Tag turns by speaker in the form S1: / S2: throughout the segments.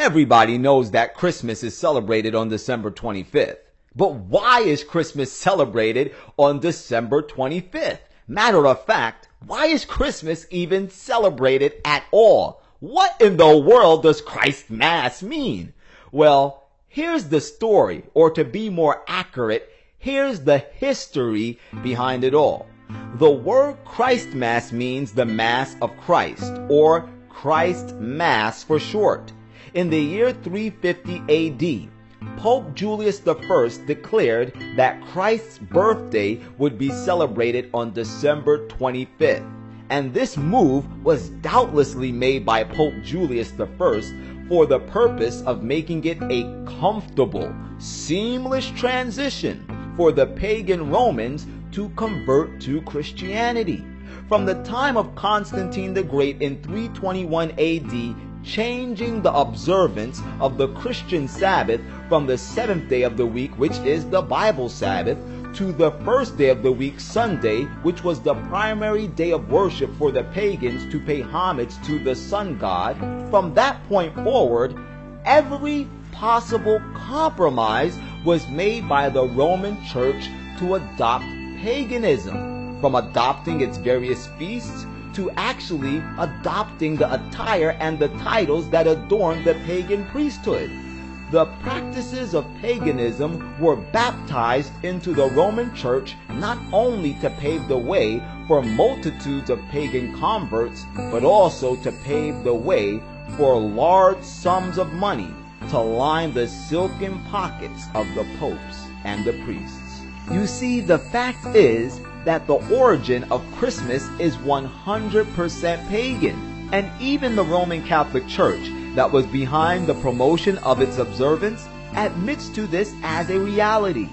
S1: Everybody knows that Christmas is celebrated on December 25th. But why is Christmas celebrated on December 25th? Matter of fact, why is Christmas even celebrated at all? What in the world does Christ Mass mean? Well, here's the story, or to be more accurate, here's the history behind it all. The word Christ Mass means the Mass of Christ, or Christ Mass for short. In the year 350 AD, Pope Julius I declared that Christ's birthday would be celebrated on December 25th. And this move was doubtlessly made by Pope Julius I for the purpose of making it a comfortable, seamless transition for the pagan Romans to convert to Christianity. From the time of Constantine the Great in 321 AD, changing the observance of the Christian Sabbath from the seventh day of the week, which is the Bible Sabbath, to the first day of the week, Sunday, which was the primary day of worship for the pagans to pay homage to the sun god. From that point forward, every possible compromise was made by the Roman Church to adopt paganism, from adopting its various feasts to actually adopting the attire and the titles that adorned the pagan priesthood. The practices of paganism were baptized into the Roman Church not only to pave the way for multitudes of pagan converts, but also to pave the way for large sums of money to line the silken pockets of the popes and the priests. You see, the fact is that the origin of Christmas is 100% pagan, and even the Roman Catholic Church that was behind the promotion of its observance admits to this as a reality.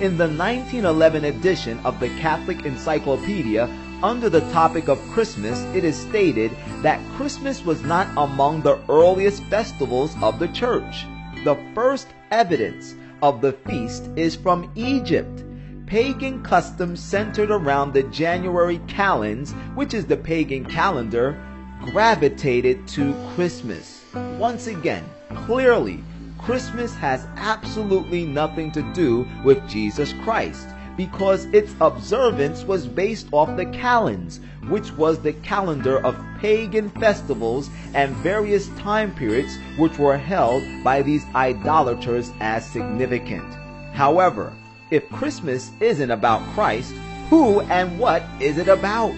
S1: In the 1911 edition of the Catholic Encyclopedia, under the topic of Christmas, it is stated that Christmas was not among the earliest festivals of the Church. The first evidence of the feast is from Egypt. Pagan customs centered around the January calends, which is the pagan calendar, gravitated to Christmas. Once again, clearly, Christmas has absolutely nothing to do with Jesus Christ, because its observance was based off the calends, which was the calendar of pagan festivals and various time periods which were held by these idolaters as significant. However, if Christmas isn't about Christ, who and what is it about?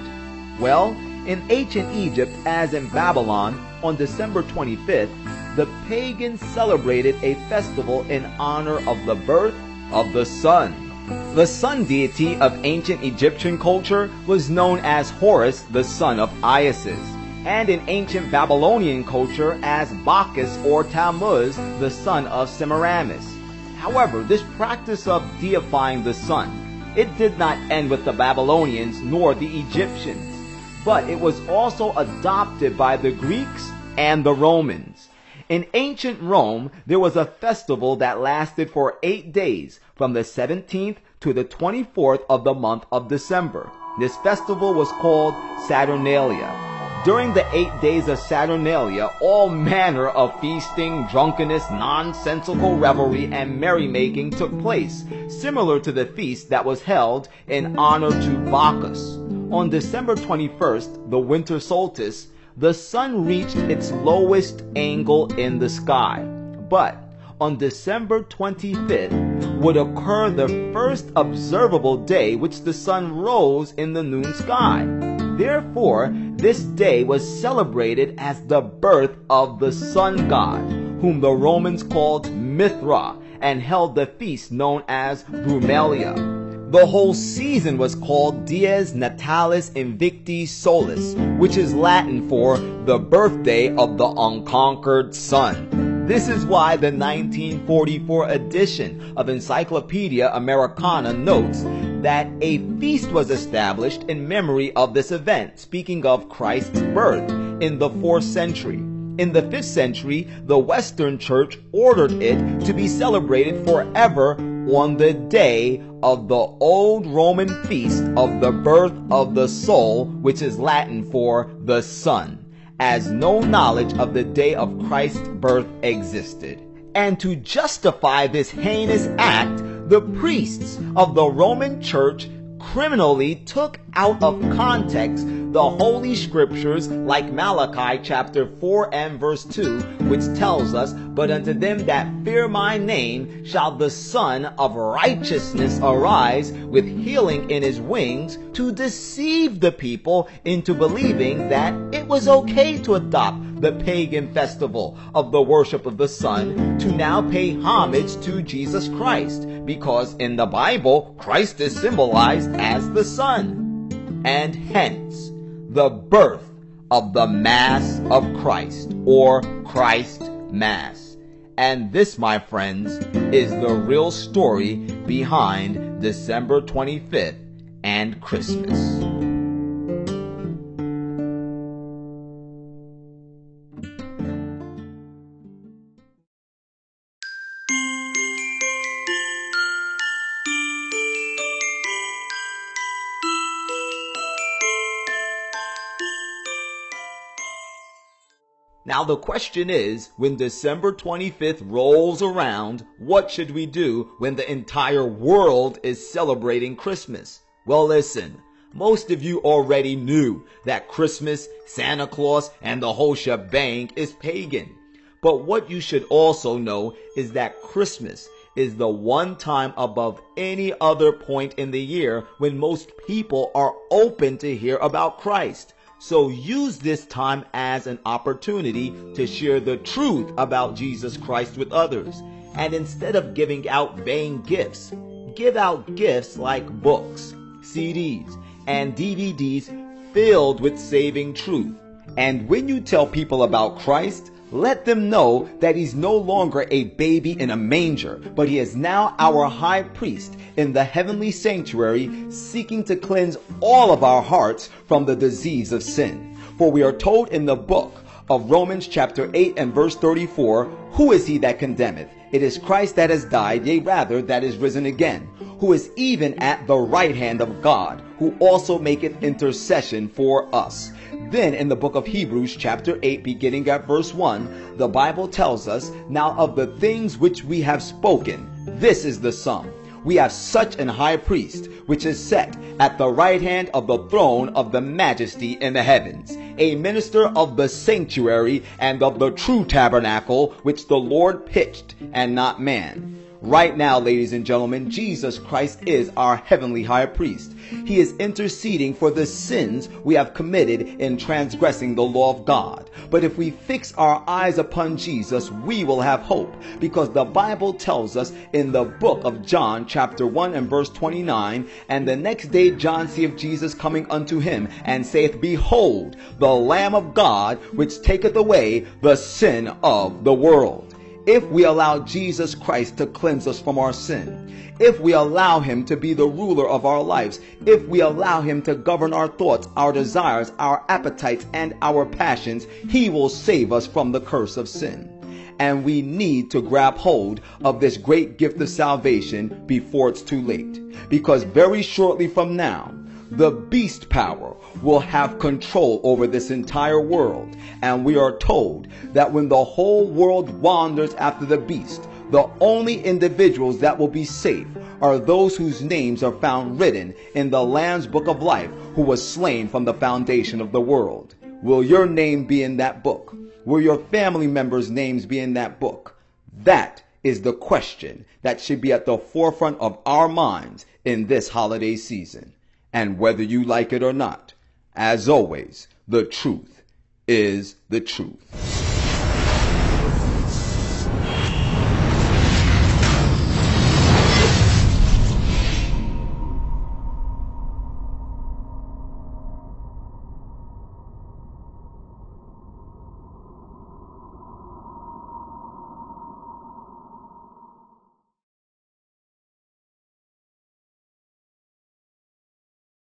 S1: Well, in ancient Egypt, as in Babylon, on December 25th, the pagans celebrated a festival in honor of the birth of the sun. The sun deity of ancient Egyptian culture was known as Horus, the son of Isis, and in ancient Babylonian culture as Bacchus or Tammuz, the son of Semiramis. However, this practice of deifying the sun, it did not end with the Babylonians nor the Egyptians, but it was also adopted by the Greeks and the Romans. In ancient Rome, there was a festival that lasted for 8 days, from the 17th to the 24th of the month of December. This festival was called Saturnalia. During the 8 days of Saturnalia, all manner of feasting, drunkenness, nonsensical revelry, and merrymaking took place, similar to the feast that was held in honor to Bacchus. On December 21st, the winter solstice, the sun reached its lowest angle in the sky. But on December 25th would occur the first observable day which the sun rose in the noon sky. Therefore, this day was celebrated as the birth of the sun god, whom the Romans called Mithra, and held the feast known as Brumalia. The whole season was called Dies Natalis Invicti Solis, which is Latin for the birthday of the unconquered sun. This is why the 1944 edition of Encyclopedia Americana notes that a feast was established in memory of this event, speaking of Christ's birth, in the 4th century. In the 5th century, the Western Church ordered it to be celebrated forever on the day of the old Roman feast of the birth of the soul, which is Latin for the sun. as no knowledge of the day of Christ's birth existed. And to justify this heinous act, the priests of the Roman Church criminally took out of context the Holy Scriptures like Malachi chapter 4 and verse 2, which tells us, "But unto them that fear my name shall the Son of Righteousness arise with healing in his wings," to deceive the people into believing that it was okay to adopt the pagan festival of the worship of the sun to now pay homage to Jesus Christ, because in the Bible, Christ is symbolized as the sun. And hence, the birth of the Mass of Christ, or Christ Mass. And this, my friends, is the real story behind December 25th and Christmas. Now the question is, when December 25th rolls around, what should we do when the entire world is celebrating Christmas? Well, listen, most of you already knew that Christmas, Santa Claus, and the whole shebang is pagan. But what you should also know is that Christmas is the one time above any other point in the year when most people are open to hear about Christ. So use this time as an opportunity to share the truth about Jesus Christ with others. And instead of giving out vain gifts, give out gifts like books, CDs, and DVDs filled with saving truth. And when you tell people about Christ, let them know that he's no longer a baby in a manger, but he is now our high priest in the heavenly sanctuary, seeking to cleanse all of our hearts from the disease of sin. For we are told in the book of Romans chapter 8 and verse 34, "Who is he that condemneth? It is Christ that has died, yea rather that is risen again, who is even at the right hand of God, who also maketh intercession for us." Then in the book of Hebrews chapter 8, beginning at verse 1, the Bible tells us, "Now of the things which we have spoken, this is the sum. We have such an high priest, which is set at the right hand of the throne of the majesty in the heavens, a minister of the sanctuary and of the true tabernacle, which the Lord pitched, and not man." Right now, ladies and gentlemen, Jesus Christ is our heavenly high priest. He is interceding for the sins we have committed in transgressing the law of God. But if we fix our eyes upon Jesus, we will have hope, because the Bible tells us in the book of John chapter 1 and verse 29, "And the next day John seeth Jesus coming unto him, and saith, Behold, the Lamb of God, which taketh away the sin of the world." If we allow Jesus Christ to cleanse us from our sin, if we allow him to be the ruler of our lives, if we allow him to govern our thoughts, our desires, our appetites, and our passions, he will save us from the curse of sin. And we need to grab hold of this great gift of salvation before it's too late. Because very shortly from now, the beast power will have control over this entire world. And we are told that when the whole world wanders after the beast, the only individuals that will be safe are those whose names are found written in the Lamb's book of life, who was slain from the foundation of the world. Will your name be in that book? Will your family members' names be in that book? That is the question that should be at the forefront of our minds in this holiday season. And whether you like it or not, as always, the truth is the truth.